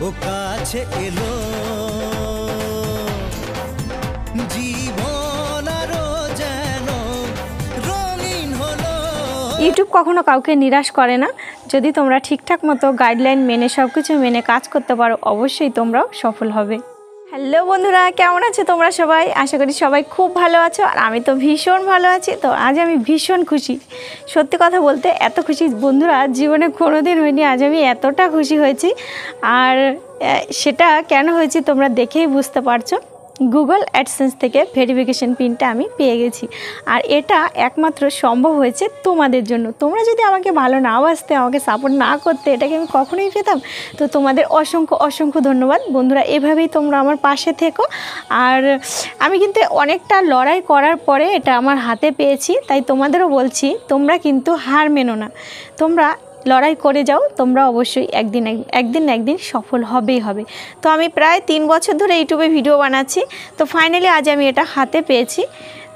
ও কাছে এলো জীবন আরো যেন রঙিন হলো। ইউটিউব কখনো কাউকে নিরাশ করে না। যদি তোমরা ঠিকঠাক মতো গাইডলাইন মেনে সব কিছু মেনে কাজ করতে পারো, অবশ্যই তোমরাও সফল হবে। হ্যালো বন্ধুরা, কেমন আছো তোমরা সবাই? আশা করি সবাই খুব ভালো আছো, আর আমি তো ভীষণ ভালো আছি। তো আজ আমি ভীষণ খুশি, সত্যি কথা বলতে এত খুশি বন্ধুরা জীবনে কোনোদিন হয়নি। আজ আমি এতটা খুশি হয়েছি, আর সেটা কেন হয়েছি তোমরা দেখেই বুঝতে পারছো। গুগল অ্যাডসেন্স থেকে ভেরিফিকেশন পিনটা আমি পেয়ে গেছি, আর এটা একমাত্র সম্ভব হয়েছে তোমাদের জন্য। তোমরা যদি আমাকে ভালো না বাসতে, আমাকে সাপোর্ট না করতে, এটাকে আমি কখনোই পেতাম? তো তোমাদের অসংখ্য অসংখ্য ধন্যবাদ বন্ধুরা। এভাবেই তোমরা আমার পাশে থেকো। আর আমি কিন্তু অনেকটা লড়াই করার পরে এটা আমার হাতে পেয়েছি, তাই তোমাদেরও বলছি তোমরা কিন্তু হার মেনো না, তোমরা লড়াই করে যাও, তোমরা অবশ্যই একদিন না একদিন সফল হবেই হবে। তো আমি প্রায় 3 বছর ধরে ইউটিউবে ভিডিও বানাচ্ছি, তো ফাইনালি আজ আমি এটা হাতে পেয়েছি।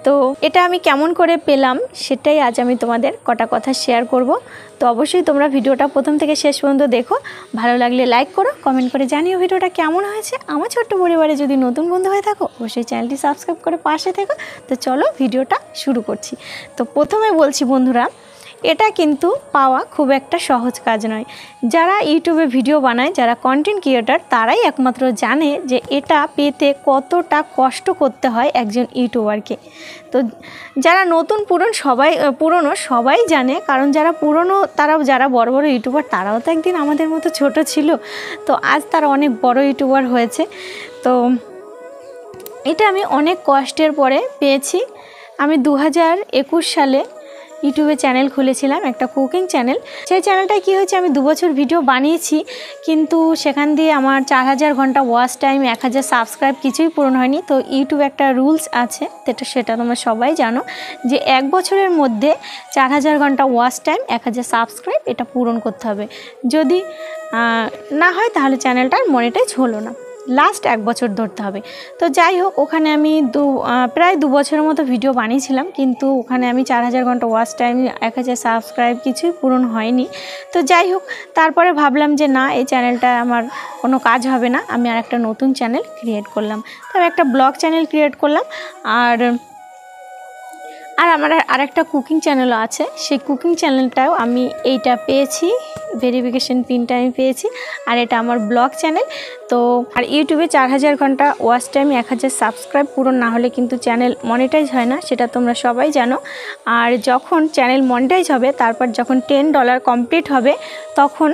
তো এটা আমি কেমন করে পেলাম সেটাই আজ আমি তোমাদের কটা কথা শেয়ার করব। তো অবশ্যই তোমরা ভিডিওটা প্রথম থেকে শেষ পর্যন্ত দেখো, ভালো লাগলে লাইক করো, কমেন্ট করে জানিও ভিডিওটা কেমন হয়েছে। আমার ছোট্ট পরিবারে যদি নতুন বন্ধু হয়ে থাকো, অবশ্যই চ্যানেলটি সাবস্ক্রাইব করে পাশে থেকো। তো চলো ভিডিওটা শুরু করছি। তো প্রথমে বলছি বন্ধুরা, এটা কিন্তু পাওয়া খুব একটা সহজ কাজ নয়। যারা ইউটিউবে ভিডিও বানায়, যারা কন্টেন্ট ক্রিয়েটর, তারাই একমাত্র জানে যে এটা পেতে কতটা কষ্ট করতে হয় একজন ইউটিউবারকে। তো যারা নতুন পুরনো সবাই জানে, কারণ যারা পুরনো যারা বড় বড় ইউটিউবার, তারাও তো একদিন আমাদের মতো ছোট ছিল। তো আজ তারা অনেক বড় ইউটিউবার হয়েছে। তো এটা আমি অনেক কষ্টের পরে পেয়েছি। আমি 2021 সালে ইউটিউবে চ্যানেল খুলেছিলাম, একটা কুকিং চ্যানেল। সেই চ্যানেলটা কি হয়েছে, আমি 2 বছর ভিডিও বানিয়েছি, কিন্তু সেখান দিয়ে আমার 4000 ঘন্টা ওয়াচ টাইম, 1000 সাবস্ক্রাইব কিছুই পূরণ হয়নি। তো ইউটিউবে একটা রুলস আছে, সেটা তোমরা সবাই জানো, যে 1 বছরের মধ্যে 4000 ঘন্টা ওয়াচ টাইম, 1000 সাবস্ক্রাইব এটা পূরণ করতে হবে। যদি না হয় তাহলে চ্যানেলটার মনিটাইজ হলো না, লাস্ট 1 বছর ধরতে হবে। তো যাই হোক, ওখানে আমি প্রায় 2 বছরের মতো ভিডিও বানিয়েছিলাম, কিন্তু ওখানে আমি 4000 ঘন্টা ওয়াচ টাইম, 1000 সাবস্ক্রাইব কিছুই পূরণ হয়নি। তো যাই হোক, তারপরে ভাবলাম যে না, এই চ্যানেলটা আমার কোনো কাজ হবে না, আমি আর একটা নতুন চ্যানেল ক্রিয়েট করলাম। তবে একটা ব্লগ চ্যানেল ক্রিয়েট করলাম, আর আমার আরেকটা কুকিং চ্যানেলও আছে। সেই কুকিং চ্যানেলটাও আমি এইটা পেয়েছি, ভেরিফিকেশন পিনটা আমি পেয়েছি, আর এটা আমার ব্লগ চ্যানেল। তো আর ইউটিউবে 4000 ঘন্টা ওয়াচ টাইম, 1000 সাবস্ক্রাইব পূরণ না হলে কিন্তু চ্যানেল মনিটাইজ হয় না, সেটা তোমরা সবাই জানো। আর যখন চ্যানেল মনিটাইজ হবে, তারপর যখন $10 কমপ্লিট হবে, তখন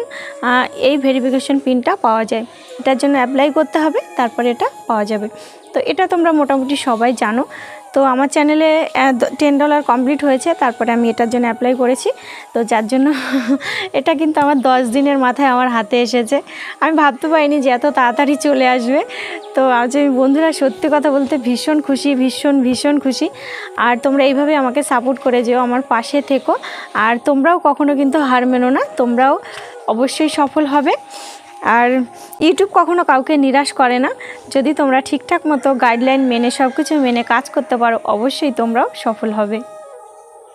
এই ভেরিফিকেশন পিনটা পাওয়া যায়। এটার জন্য অ্যাপ্লাই করতে হবে, তারপর এটা পাওয়া যাবে। তো এটা তোমরা মোটামুটি সবাই জানো। তো আমার চ্যানেলে $10 কমপ্লিট হয়েছে, তারপরে আমি এটার জন্য অ্যাপ্লাই করেছি। তো যার জন্য এটা কিন্তু আমার 10 দিনের মাথায় আমার হাতে এসেছে। আমি ভাবতে পারিনি যে এত তাড়াতাড়ি চলে আসবে। তো আজ আমি বন্ধুরা সত্যি কথা বলতে ভীষণ খুশি, ভীষণ খুশি। আর তোমরা এইভাবে আমাকে সাপোর্ট করে যেও, আমার পাশে থেকো, আর তোমরাও কখনো কিন্তু হার মেনো না, তোমরাও অবশ্যই সফল হবে। আর ইউটিউব কখনো কাউকে নিরাশ করে না। যদি তোমরা ঠিকঠাক মতো গাইডলাইন মেনে সব কিছু মেনে কাজ করতে পারো, অবশ্যই তোমরাও সফল হবে।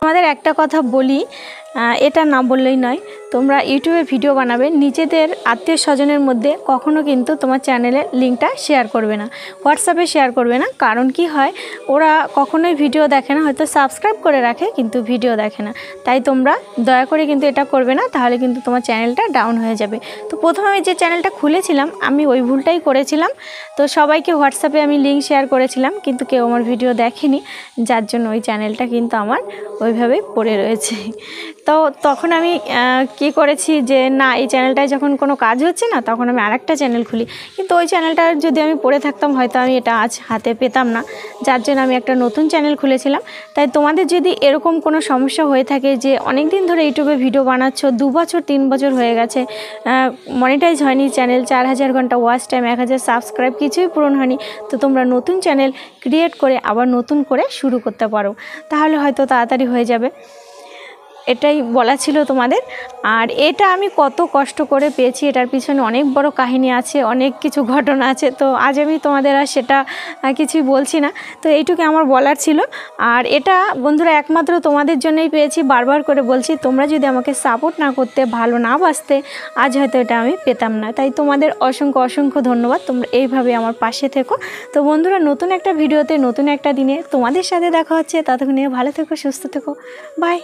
আমাদের একটা কথা বলি, এটা না বললেই নয়, তোমরা ইউটিউবে ভিডিও বানাবে, নিজেদের আত্মীয় স্বজনের মধ্যে কখনো কিন্তু তোমার চ্যানেলের লিঙ্কটা শেয়ার করবে না, হোয়াটসঅ্যাপে শেয়ার করবে না। কারণ কি হয়, ওরা কখনোই ভিডিও দেখে না, হয়তো সাবস্ক্রাইব করে রাখে কিন্তু ভিডিও দেখে না। তাই তোমরা দয়া করে কিন্তু এটা করবে না, তাহলে কিন্তু তোমার চ্যানেলটা ডাউন হয়ে যাবে। তো প্রথমে আমি যে চ্যানেলটা খুলেছিলাম, আমি ওই ভুলটাই করেছিলাম। তো সবাইকে হোয়াটসঅ্যাপে আমি লিঙ্ক শেয়ার করেছিলাম, কিন্তু কেউ আমার ভিডিও দেখেনি, যার জন্য ওই চ্যানেলটা কিন্তু আমার ওইভাবেই পড়ে রয়েছে। তো তখন আমি কি করেছি যে না, এই চ্যানেলটায় যখন কোনো কাজ হচ্ছে না, তখন আমি আরেকটা চ্যানেল খুলি। কিন্তু ওই চ্যানেলটার যদি আমি পড়ে থাকতাম, হয়তো আমি এটা আজ হাতে পেতাম না, যার জন্য আমি একটা নতুন চ্যানেল খুলেছিলাম। তাই তোমাদের যদি এরকম কোনো সমস্যা হয়ে থাকে যে অনেক দিন ধরে ইউটিউবে ভিডিও বানাচ্ছ, 2 বছর 3 বছর হয়ে গেছে, মনিটাইজ হয়নি চ্যানেল, 4000 ঘন্টা ওয়াচ টাইম, 1000 সাবস্ক্রাইব কিছুই পূরণ হয়নি, তো তোমরা নতুন চ্যানেল ক্রিয়েট করে আবার নতুন করে শুরু করতে পারো, তাহলে হয়তো তাড়াতাড়ি হয়ে যাবে। এটাই বলা ছিল তোমাদের। আর এটা আমি কত কষ্ট করে পেয়েছি, এটার পিছনে অনেক বড় কাহিনী আছে, অনেক কিছু ঘটনা আছে। তো আজ আমি তোমাদের আর সেটা কিছুই বলছি না। তো এইটুকু আমার বলার ছিল। আর এটা বন্ধুরা একমাত্র তোমাদের জন্যই পেয়েছি, বারবার করে বলছি, তোমরা যদি আমাকে সাপোর্ট না করতে, ভালো না বাসতে, আজ হয়তো এটা আমি পেতাম না। তাই তোমাদের অসংখ্য অসংখ্য ধন্যবাদ, তোমরা এইভাবে আমার পাশে থেকো। তো বন্ধুরা নতুন একটা ভিডিওতে নতুন একটা দিনে তোমাদের সাথে দেখা হচ্ছে। ততক্ষণে ভালো থেকো, সুস্থ থেকো, বাই।